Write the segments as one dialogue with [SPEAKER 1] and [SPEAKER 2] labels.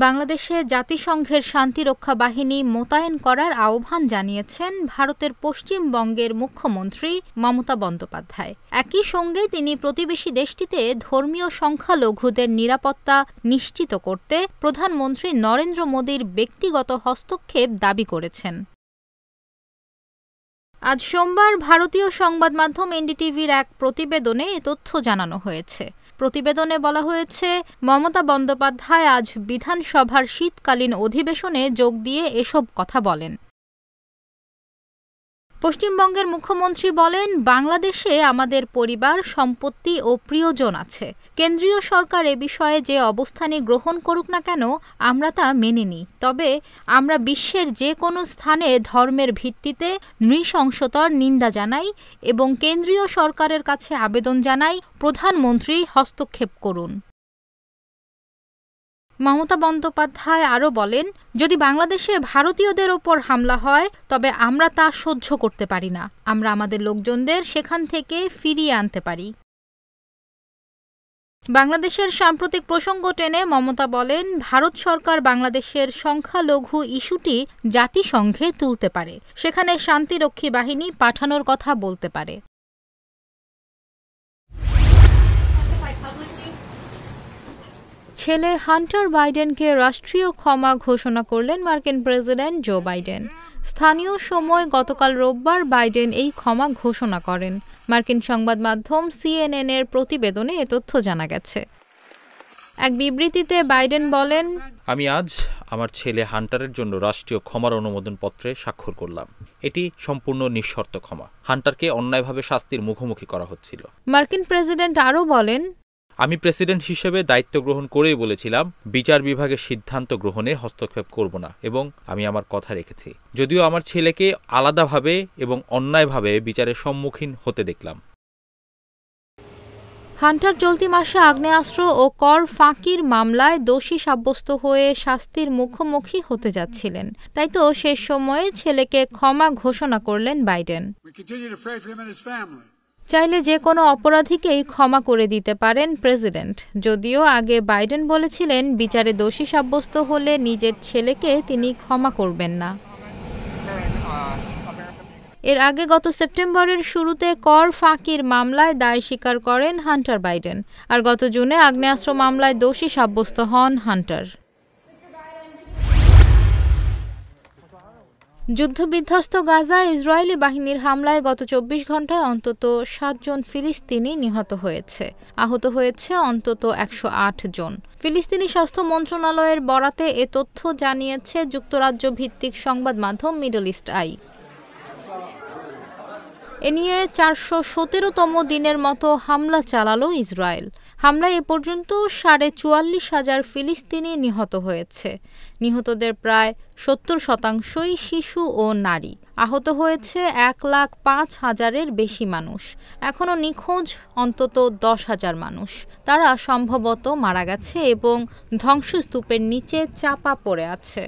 [SPEAKER 1] বাংলাদেশে জাতিসংঘের শান্তিরক্ষা বাহিনী মোতায়েন করার আহ্বান জানিয়েছেন ভারতের পশ্চিমবঙ্গের মুখ্যমন্ত্রী মমতা বন্দ্যোপাধ্যায়। একই সঙ্গে তিনি প্রতিবেশী দেশটিতে ধর্মীয় সংখ্যালঘুদের নিরাপত্তা নিশ্চিত করতে প্রধানমন্ত্রী নরেন্দ্র মোদীর ব্যক্তিগত হস্তক্ষেপ দাবি করেছেন। আজ সোমবার ভারতীয় সংবাদ মাধ্যম এনডিটিভির এক প্রতিবেদনে এ তথ্য জানানো হয়েছে। প্রতিবেদনে বলা হয়েছে, মমতা বন্দ্যোপাধ্যায় আজ বিধানসভার শীতকালীন অধিবেশনে যোগ দিয়ে এসব কথা বলেন। পশ্চিমবঙ্গের মুখ্যমন্ত্রী বলেন, বাংলাদেশে আমাদের পরিবার, সম্পত্তি ও প্রিয়জন আছে। কেন্দ্রীয় সরকার এ বিষয়ে যে অবস্থানই গ্রহণ করুক না কেন, আমরা তা মেনে নিই। তবে আমরা বিশ্বের যে কোনো স্থানে ধর্মের ভিত্তিতে নৃশংসতার নিন্দা জানাই এবং কেন্দ্রীয় সরকারের কাছে আবেদন জানাই, প্রধানমন্ত্রী হস্তক্ষেপ করুন। মমতা বন্দ্যোপাধ্যায় আরও বলেন, যদি বাংলাদেশে ভারতীয়দের ওপর হামলা হয় তবে আমরা তা সহ্য করতে পারি না। আমরা আমাদের লোকজনদের সেখান থেকে ফিরিয়ে আনতে পারি। বাংলাদেশের সাম্প্রতিক প্রসঙ্গ টেনে মমতা বলেন, ভারত সরকার বাংলাদেশের সংখ্যালঘু ইস্যুটি জাতিসংঘে তুলতে পারে, সেখানে শান্তিরক্ষী বাহিনী পাঠানোর কথা বলতে পারে। ছেলে হান্টার বাইডেনকে রাষ্ট্রীয় ক্ষমা ঘোষণা করলেন মার্কিন প্রেসিডেন্ট জো বাইডেন। স্থানীয় সময় গতকাল রোববার বাইডেন এই ক্ষমা ঘোষণা করেন। মার্কিন সংবাদ মাধ্যম সিএনএন-এর প্রতিবেদনে এ তথ্য জানা গেছে। এক বিবৃতিতে বাইডেন বলেন,
[SPEAKER 2] আমি আজ আমার ছেলে হান্টারের জন্য রাষ্ট্রীয় ক্ষমার অনুমোদন পত্রে স্বাক্ষর করলাম। এটি সম্পূর্ণ নিঃশর্ত ক্ষমা। হান্টারকে অন্যায়ভাবে শাস্তির মুখোমুখি করা হচ্ছিল।
[SPEAKER 1] মার্কিন প্রেসিডেন্ট আরও বলেন,
[SPEAKER 2] আমি প্রেসিডেন্ট হিসেবে দায়িত্ব গ্রহণ করেই বলেছিলাম বিচার বিভাগের সিদ্ধান্ত গ্রহণে হস্তক্ষেপ করব না, এবং আমি আমার কথা রেখেছি। যদিও আমার ছেলেকে আলাদাভাবে এবং অন্যায়ভাবে বিচারের সম্মুখীন হতে দেখলাম।
[SPEAKER 1] হান্টার চলতি মাসে আগ্নেয়াস্ত্র ও কর ফাঁকির মামলায় দোষী সাব্যস্ত হয়ে শাস্তির মুখোমুখি হতে যাচ্ছিলেন। তাই তো শেষ সময়ে ছেলেকে ক্ষমা ঘোষণা করলেন বাইডেন। চাইলে যে কোনো অপরাধীকেই ক্ষমা করে দিতে পারেন প্রেসিডেন্ট। যদিও আগে বাইডেন বলেছিলেন, বিচারে দোষী সাব্যস্ত হলে নিজের ছেলেকে তিনি ক্ষমা করবেন না। এর আগে গত সেপ্টেম্বরের শুরুতে কর ফাঁকির মামলায় দায় স্বীকার করেন হান্টার বাইডেন, আর গত জুনে আগ্নেয়াস্ত্র মামলায় দোষী সাব্যস্ত হন হান্টার। যুদ্ধবিধ্বস্ত গাজায় ইসরায়েলি বাহিনীর হামলায় গত ২৪ ঘণ্টায় অন্তত ৭ জন ফিলিস্তিনি নিহত হয়েছে। আহত হয়েছে অন্তত ১০৮ জন। ফিলিস্তিনি স্বাস্থ্য মন্ত্রণালয়ের বরাতে এ তথ্য জানিয়েছে যুক্তরাজ্য ভিত্তিক সংবাদ মাধ্যম মিডল ইস্ট আই। এ নিয়ে ৪১৭তম দিনের মতো হামলা চালালো ইসরায়েল। হামলায় এ পর্যন্ত ৪৪,৫০০ ফিলিস্তিনি নিহত হয়েছে। নিহতদের প্রায় ৭০%ই শিশু ও নারী। আহত হয়েছে ১,০৫,০০০-এর বেশি মানুষ। এখনও নিখোঁজ অন্তত ১০,০০০ মানুষ। তারা সম্ভবত মারা গেছে এবং ধ্বংসস্তূপের নিচে চাপা পড়ে আছে।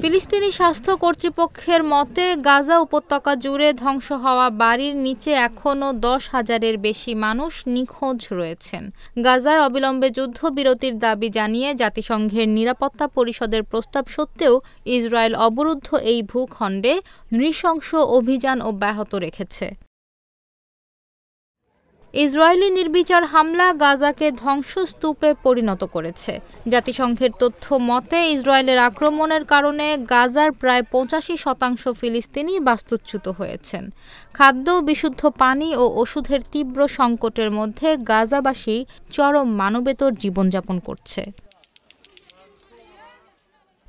[SPEAKER 1] ফিলিস্তিনি স্বাস্থ্য কর্তৃপক্ষের মতে, গাজা উপত্যকা জুড়ে ধ্বংস হওয়া বাড়ির নিচে এখনও ১০,০০০-এর বেশি মানুষ নিখোঁজ রয়েছেন। গাজায় অবিলম্বে যুদ্ধবিরতির দাবি জানিয়ে জাতিসংঘের নিরাপত্তা পরিষদের প্রস্তাব সত্ত্বেও ইসরায়েল অবরুদ্ধ এই ভূখণ্ডে নৃশংস অভিযান অব্যাহত রেখেছে। ইসরায়েলি নির্বিচার হামলা গাজাকে ধ্বংসস্তূপে পরিণত করেছে। জাতিসংঘের তথ্য মতে, ইসরায়েলের আক্রমণের কারণে গাজার প্রায় ৮৫% ফিলিস্তিনি বাস্তুচ্যুত হয়েছেন। খাদ্য, বিশুদ্ধ পানি ও ওষুধের তীব্র সংকটের মধ্যে গাজাবাসী চরম মানবেতর জীবনযাপন করছে।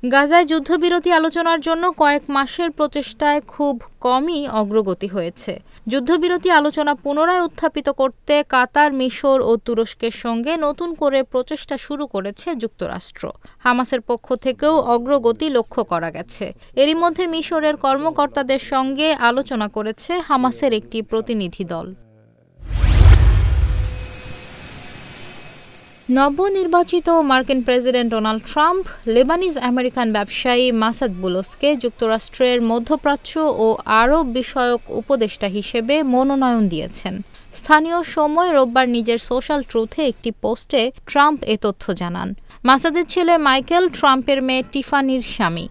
[SPEAKER 1] গাজায় যুদ্ধবিরতি আলোচনার জন্য কয়েক মাসের প্রচেষ্টায় খুব কমই অগ্রগতি হয়েছে। যুদ্ধবিরতি আলোচনা পুনরায় উত্থাপিত করতে কাতার, মিশর ও তুরস্কের সঙ্গে নতুন করে প্রচেষ্টা শুরু করেছে যুক্তরাষ্ট্র। হামাসের পক্ষ থেকেও অগ্রগতি লক্ষ্য করা গেছে। এরই মধ্যে মিশরের কর্মকর্তাদের সঙ্গে আলোচনা করেছে হামাসের একটি প্রতিনিধি দল। নবনির্বাচিত মার্কিন president Donald Trump Lebanese American ব্যবসায়ী মাসাদ বুলোসকে যুক্তরাষ্ট্রের মধ্যপ্রাচ্য ও আরব বিষয়ক উপদেষ্টা হিসেবে মনোনয়ন দিয়েছেন। স্থানীয় সময় রোববার নিজের সোশ্যাল ট্রুথে একটি পোস্টে ট্রাম্প এ তথ্য জানান। মাসাদের ছেলে মাইকেল ট্রাম্পের মেয়ে টিফানির স্বামী।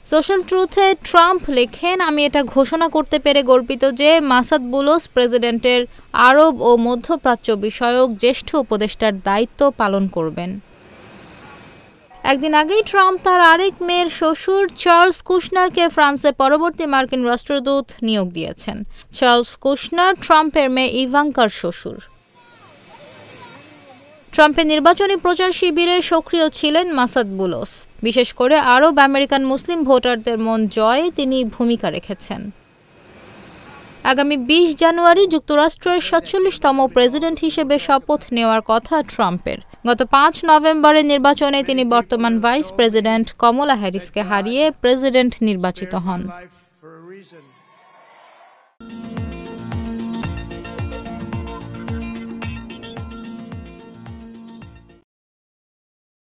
[SPEAKER 1] সোশ্যাল ট্রুথে ট্রাম্প লেখেন, আমি এটা ঘোষণা করতে পেরে গর্বিত যে মাসাদ বুলোস প্রেসিডেন্টের আরব ও মধ্যপ্রাচ্য বিষয়ক জ্যেষ্ঠ উপদেষ্টার দায়িত্ব পালন করবেন। একদিন আগেই ট্রাম্প তার আরেক মেয়ের শ্বশুর চার্লস কুশনারকে ফ্রান্সে পরবর্তী মার্কিন রাষ্ট্রদূত নিয়োগ দিয়েছেন। চার্লস কুশনার ট্রাম্পের মেয়ে ইভাঙ্কার শ্বশুর। ট্রাম্পের নির্বাচনী প্রচার শিবিরে সক্রিয় ছিলেন মাসাদ বুলোস। বিশেষ করে আরব আমেরিকান মুসলিম ভোটারদের মন জয়ে তিনি ভূমিকা রেখেছেন। আগামী ২০ জানুয়ারি যুক্তরাষ্ট্রের ৪৭তম প্রেসিডেন্ট হিসেবে শপথ নেওয়ার কথা ট্রাম্পের। গত ৫ নভেম্বরের নির্বাচনে তিনি বর্তমান ভাইস প্রেসিডেন্ট কমলা হ্যারিসকে হারিয়ে প্রেসিডেন্ট নির্বাচিত হন।